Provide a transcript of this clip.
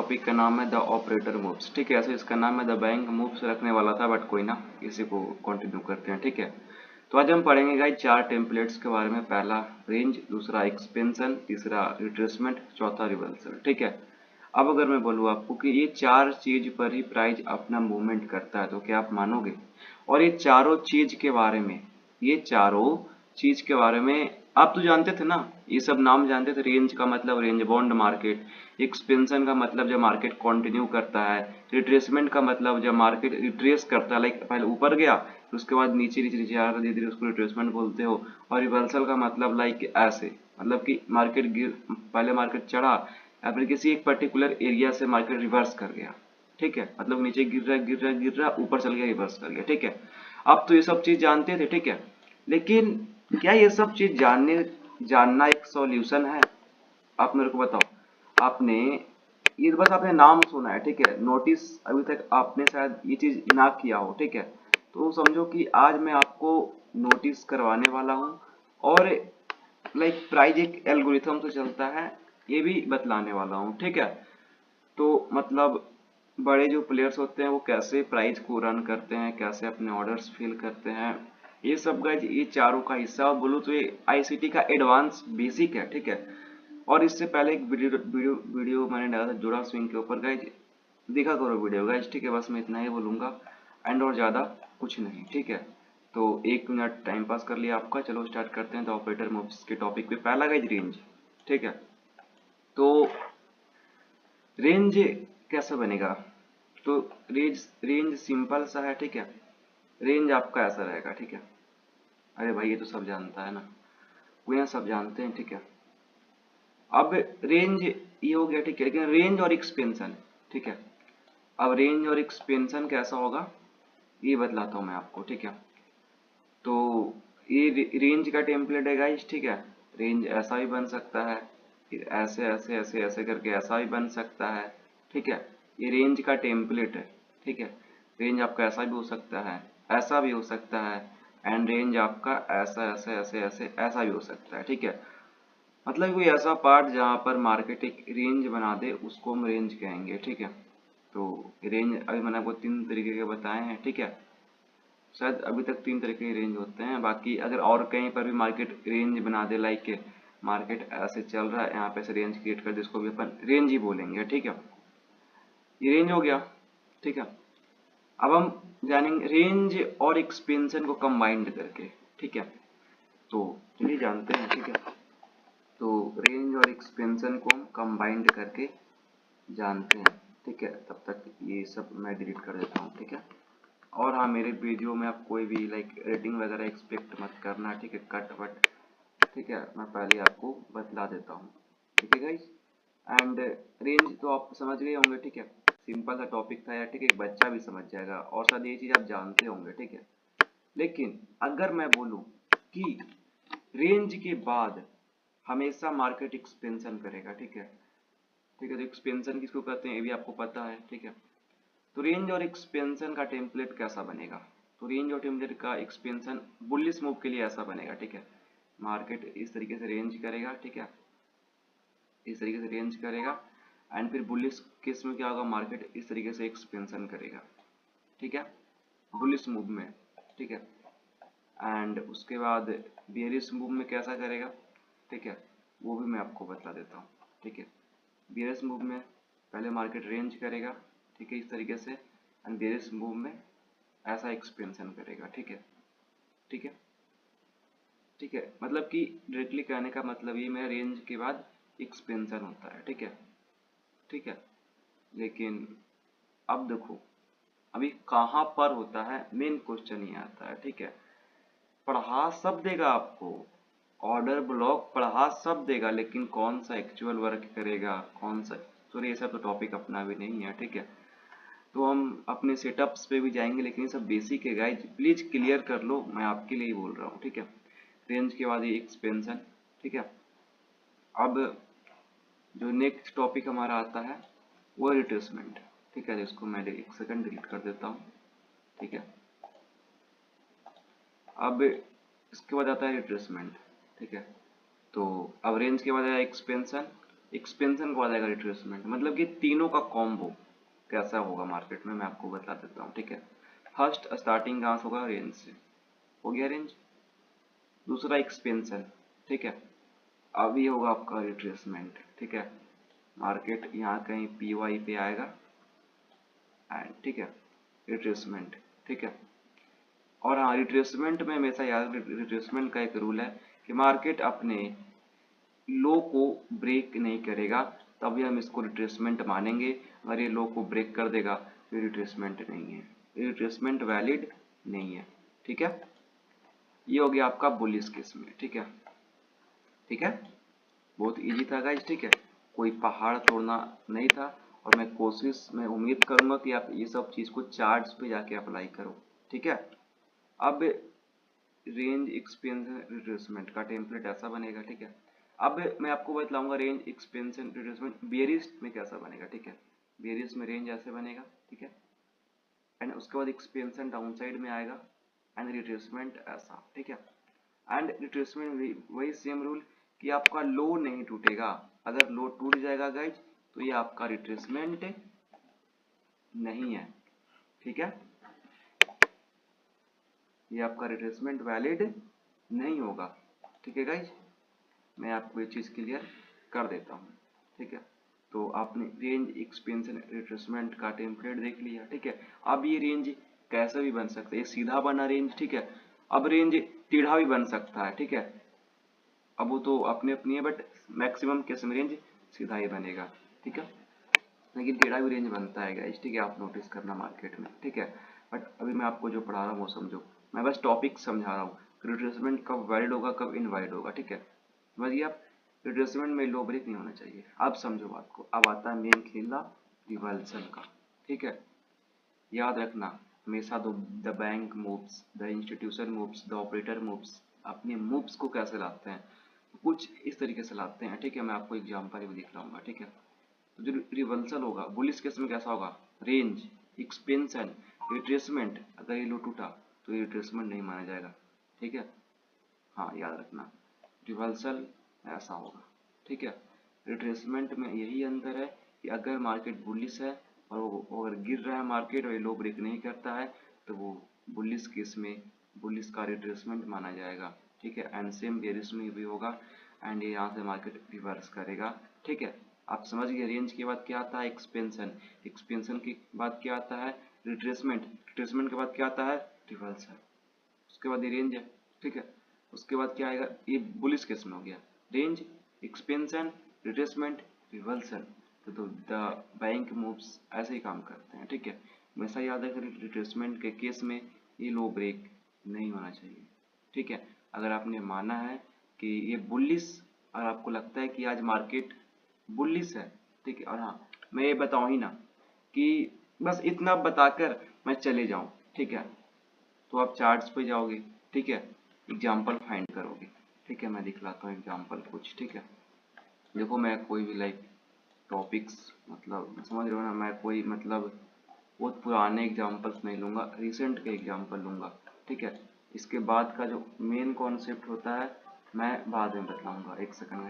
Topic का नाम है द ऑपरेटर मूव्स। ठीक है, ऐसे इसका नाम है द बैंक मूव्स रखने वाला था, बट कोई ना, इसी को कंटिन्यू करते हैं। ठीक है, तो आज हम पढ़ेंगे गाइस 4 टेम्पलेट्स के बारे में। पहला रेंज, दूसरा एक्सपेंशन, तीसरा रिट्रेसमेंट, चौथा रिवर्सल। ठीक है, अब अगर मैं बोलूँ आपको कि ये 4 चीज पर ही प्राइस अपना मूवमेंट करता है, तो क्या आप मानोगे? और ये चारों चीज के बारे में, ये चारों चीज के बारे में आप तो जानते थे ना, ये सब नाम जानते थे। रेंज का मतलब रेंज बाउंड मार्केट, एक्सपेंशन का मतलब जब मार्केट कंटिन्यू करता है, रिट्रेसमेंट का मतलब जब मार्केट रिट्रेस करता है, लाइक पहले ऊपर गया फिर उसके बाद नीचे नीचे नीचे आ रहा धीरे धीरे, उसको रिट्रेसमेंट बोलते हो। और रिवर्सल का मतलब लाइक ऐसे, मतलब कि मार्केट गिर, पहले मार्केट चढ़ा या फिर किसी एक पर्टिकुलर एरिया से मार्केट रिवर्स कर गया। ठीक है, मतलब नीचे गिर रहा गिर रहा गिर रहा, ऊपर चल गया, रिवर्स कर गया। ठीक है, अब तो ये सब चीज जानते थे। ठीक है, लेकिन क्या ये सब चीज जानना एक सॉल्यूशन है? आप मेरे को बताओ। आपने ये बस आपने नाम सुना है, ठीक है, नोटिस अभी तक आपने शायद ये चीज ना किया हो। ठीक है, तो समझो कि आज मैं आपको नोटिस करवाने वाला हूँ, और लाइक प्राइज एक एल्गोरिथम से चलता है ये भी बतलाने वाला हूँ। ठीक है, तो मतलब बड़े जो प्लेयर्स होते हैं वो कैसे प्राइज को रन करते हैं, कैसे अपने ऑर्डर्स फिल करते हैं, ये सब गाइज ये चारों का हिस्सा बोलूँ तो ये आईसीटी का एडवांस बेसिक है। ठीक है, और इससे पहले एक वीडियो मैंने डाला था जुड़ा स्विंग के ऊपर, गाइज देखा करो वीडियो गाइज। ठीक है, बस मैं इतना ही बोलूंगा एंड और ज़्यादा कुछ नहीं। ठीक है, तो 1 मिनट टाइम पास कर लिया आपका, चलो स्टार्ट करते हैं। तो ऑपरेटर मूव्स के टॉपिक पे पहला गाइज रेंज। ठीक है, तो रेंज कैसे बनेगा? तो रेंज रेंज सिंपल सा है। ठीक है, रेंज आपका ऐसा रहेगा। ठीक है, अरे भाई ये तो सब जानता है ना, वो यहाँ सब जानते हैं। ठीक है, अब रेंज ये हो गया। ठीक है, लेकिन रेंज और एक्सपेंशन, ठीक है, अब रेंज और एक्सपेंशन कैसा होगा ये बतलाता हूँ मैं आपको। ठीक है, तो ये रेंज का टेम्पलेट है गाइस। ठीक है, रेंज ऐसा भी बन सकता है, फिर ऐसे ऐसे ऐसे ऐसे करके ऐसा भी बन सकता है। ठीक है, ये रेंज का टेम्पलेट है। ठीक है, रेंज आपका ऐसा भी हो सकता है, ऐसा भी हो सकता है, एंड रेंज आपका ऐसा ऐसे ऐसे ऐसे ऐसा भी हो सकता है। ठीक है, मतलब कोई ऐसा पार्ट जहाँ पर मार्केट एक रेंज बना दे उसको हम रेंज कहेंगे। ठीक है, तो रेंज अभी मैंने आपको 3 तरीके के बताए हैं। ठीक है, शायद अभी तक 3 तरह के रेंज होते हैं, बाकी अगर और कहीं पर भी मार्केट रेंज बना दे, लाइक मार्केट ऐसे चल रहा है यहाँ पे से रेंज क्रिएट कर दे, इसको भी अपन रेंज ही बोलेंगे। ठीक है, ये रेंज हो गया। ठीक है, अब हम जानेंगे रेंज और एक्सपेंशन को कंबाइंड करके। ठीक है, तो चलिए जानते हैं। ठीक है, तो रेंज और एक्सपेंशन को हम कंबाइंड करके जानते हैं। ठीक है, तब तक ये सब मैं डिलीट कर देता हूँ। ठीक है, और हाँ, मेरे वीडियो में आप कोई भी लाइक रेटिंग वगैरह एक्सपेक्ट मत करना। ठीक है, कट वट। ठीक है, मैं पहले आपको बतला देता हूँ। ठीक है गाइस, एंड रेंज तो आप समझ गए होंगे। ठीक है, सिंपल सा टॉपिक था यार। ठीक है, एक बच्चा भी समझ जाएगा, और शायद ये चीज़ आप जानते होंगे। ठीक है, लेकिन अगर मैं बोलूँ कि रेंज के बाद हमेशा मार्केट एक्सपेंशन करेगा। ठीक है, ठीक है, तो एक्सपेंशन किसको कहते हैं ये भी आपको पता है। ठीक है, तो रेंज और एक्सपेंशन का टेम्पलेट कैसा बनेगा? तो रेंज और टेम्पलेट का एक्सपेंशन बुलिश मूव के लिए ऐसा बनेगा। ठीक है, मार्केट इस तरीके से रेंज करेगा। ठीक है, इस तरीके से रेंज करेगा, एंड फिर बुलिश केस में क्या होगा, मार्केट इस तरीके से एक्सपेंशन करेगा। ठीक है, बुलिश मूव में। ठीक है, एंड उसके बाद बेयरिश मूव में कैसा करेगा? ठीक है, वो भी मैं आपको बता देता हूँ। ठीक है, बेयरिश मूव में पहले मार्केट रेंज करेगा। ठीक है, इस तरीके से, एंड बेयरिश मूव में ऐसा एक्सपेंशन करेगा। ठीक है, ठीक है, ठीक है, मतलब कि डायरेक्टली कहने का मतलब ये मेरा रेंज के बाद एक्सपेंशन होता है। ठीक है, ठीक है, लेकिन अब देखो अभी कहाँ पर होता है, मेन क्वेश्चन ये आता है। ठीक है, पढ़ा सब देगा आपको, ऑर्डर ब्लॉक पढ़ा सब देगा, लेकिन कौन सा एक्चुअल वर्क करेगा, कौन सा, सॉरी ये सब तो टॉपिक अपना भी नहीं है। ठीक है, तो हम अपने सेटअप्स पे भी जाएंगे, लेकिन ये सब बेसिक है गाइज, प्लीज क्लियर कर लो, मैं आपके लिए ही बोल रहा हूँ। ठीक है, रेंज के बाद ये एक्सपेंशन। ठीक है, अब जो नेक्स्ट टॉपिक हमारा आता है वो है रिट्रेसमेंट। ठीक है, तो इसको मैं 1 सेकंड डिलीट कर देता हूँ। ठीक है, अब इसके बाद आता है रिट्रेसमेंट। ठीक है, तो अब रेंज के बाद आया एक्सपेंशन, एक्सपेंशन के बाद आएगा रिट्रेसमेंट। मतलब कि तीनों का कॉम्बो कैसा होगा मार्केट में मैं आपको बता देता हूँ, ठीक है। फर्स्ट स्टार्टिंग कहाँ से होगा, रेंज से, हो गया रेंज। दूसरा एक्सपेंशन, ठीक है। अभी होगा आपका रिट्रेसमेंट, ठीक है। मार्केट यहाँ कहीं पी वाई पे आएगा एंड, ठीक है, रिट्रेसमेंट, ठीक है। और हाँ, रिट्रेसमेंट में हमेशा याद, रिट्रेसमेंट का एक रूल है कि मार्केट अपने लो को ब्रेक नहीं करेगा तभी हम इसको रिट्रेसमेंट मानेंगे। अगर ये लो को ब्रेक कर देगा तो रिट्रेसमेंट नहीं है, रिट्रेसमेंट वैलिड नहीं है, ठीक है। ये हो गया आपका बुलिश केस में, ठीक है, ठीक है। बहुत इजी था गाइस, ठीक है, कोई पहाड़ तोड़ना नहीं था। और मैं उम्मीद करूंगा कि आप ये सब चीज को चार्ट्स पे जाके अप्लाई करो, ठीक है। अब रेंज एक्सपेंशन रिट्रेसमेंट का टेम्पलेट ऐसा बनेगा, ठीक है। अब मैं आपको बतलाऊंगा रेंज एक्सपेंशन रिट्रेसमेंट बेयरिश में कैसा बनेगा, ठीक है। बेयरिश में रेंज ऐसे बनेगा, ठीक है, एंड उसके बाद एक्सपेंशन डाउनसाइड में आएगा एंड रिट्रेसमेंट ऐसा, ठीक है। एंड रिट्रेसमेंट वही सेम रूल कि आपका लो नहीं टूटेगा। अगर लो टूट जाएगा गाइज तो ये आपका रिट्रेसमेंट नहीं है, ठीक है, ये आपका रिट्रेसमेंट वैलिड नहीं होगा, ठीक है गाइज। मैं आपको ये चीज़ क्लियर कर देता हूँ, ठीक है। तो आपने रेंज एक्सपेंशन रिट्रेसमेंट का टेम्पलेट देख लिया, ठीक है। अब ये रेंज कैसे भी बन सकता है, एक सीधा बना रेंज, ठीक है। अब रेंज टेढ़ा भी बन सकता है, ठीक है। अब वो तो अपनी अपनी है, बट मैक्सिमम केस में रेंज सीधा ही बनेगा, ठीक है। लेकिन टेढ़ा भी रेंज बनता है गाइस, ठीक है, आप नोटिस करना मार्केट में, ठीक है। बट अभी मैं आपको जो पढ़ा रहा हूँ वो समझो, मैं बस टॉपिक समझा रहा हूँ। रिट्रेसमेंट कब वैलिड होगा, कब इनवैलिड होगा, ठीक है। समझिए आप, रिट्रेसमेंट में लो ब्रेक नहीं होना चाहिए। आप समझो बात को। अब आता है मेन खेला रिवर्सल का, ठीक है। याद रखना हमेशा the bank moves, the institution moves, the operator moves, अपने मूव्स को कैसे लाते हैं, कुछ इस तरीके से लाते हैं, ठीक है। मैं आपको एग्जांपल भी दिखलाऊंगा, ठीक है। तो जो रिवर्सल होगा बुलिश केस में कैसा होगा, रेंज एक्सपेंशन रिट्रेसमेंट। अगर ये लो टूटा तो ये रिट्रेसमेंट नहीं माना जाएगा, ठीक है। हाँ याद रखना, रिवर्सल ऐसा होगा, ठीक है। रिट्रेसमेंट में यही अंतर है कि अगर मार्केट बुलिश है और वो अगर गिर रहा है मार्केट और ये लो ब्रेक नहीं करता है तो वो बुलिश केस में बुलिश का रिट्रेसमेंट माना जाएगा, ठीक है। एंड सेम बेरिश में भी होगा एंड ये यहाँ से मार्केट रिवर्स करेगा, ठीक है। आप समझ गए। रेंज के बाद क्या आता है, एक्सपेंशन, एक्सपेंशन के बाद क्या आता है, रिट्रेसमेंट, रिट्रेसमेंट के बाद क्या आता है, रिवर्सल, उसके बाद ये रेंज है, ठीक है। उसके बाद क्या आएगा, ये बुलिश केस में हो गया, रेंज एक्सपेंशन रिट्रेसमेंट रिवर्सल। तो द बैंक मूव्स ऐसे ही काम करते हैं, ठीक है। हमेशा याद रखें रिट्रेसमेंट के केस में ये लो ब्रेक नहीं होना चाहिए, ठीक है। अगर आपने माना है कि ये बुलिश और आपको लगता है कि आज मार्केट बुलिश है, ठीक है, और हाँ मैं ये बताऊं ही ना कि बस इतना बताकर मैं चले जाऊं, ठीक है, तो आप चार्ट्स पे जाओगे, ठीक है, एग्जाम्पल फाइंड करोगे, ठीक है। मैं दिखलाता हूँ एग्जाम्पल कुछ, ठीक है। देखो मैं कोई भी लाइक टॉपिक्स, मतलब समझ रहे हो ना, मैं कोई मतलब बहुत पुराने एग्जाम्पल्स नहीं लूँगा, रिसेंट के एग्जाम्पल लूँगा, ठीक है। इसके बाद का जो मेन कॉन्सेप्ट होता है मैं बाद में बताऊँगा, एक सेकंड।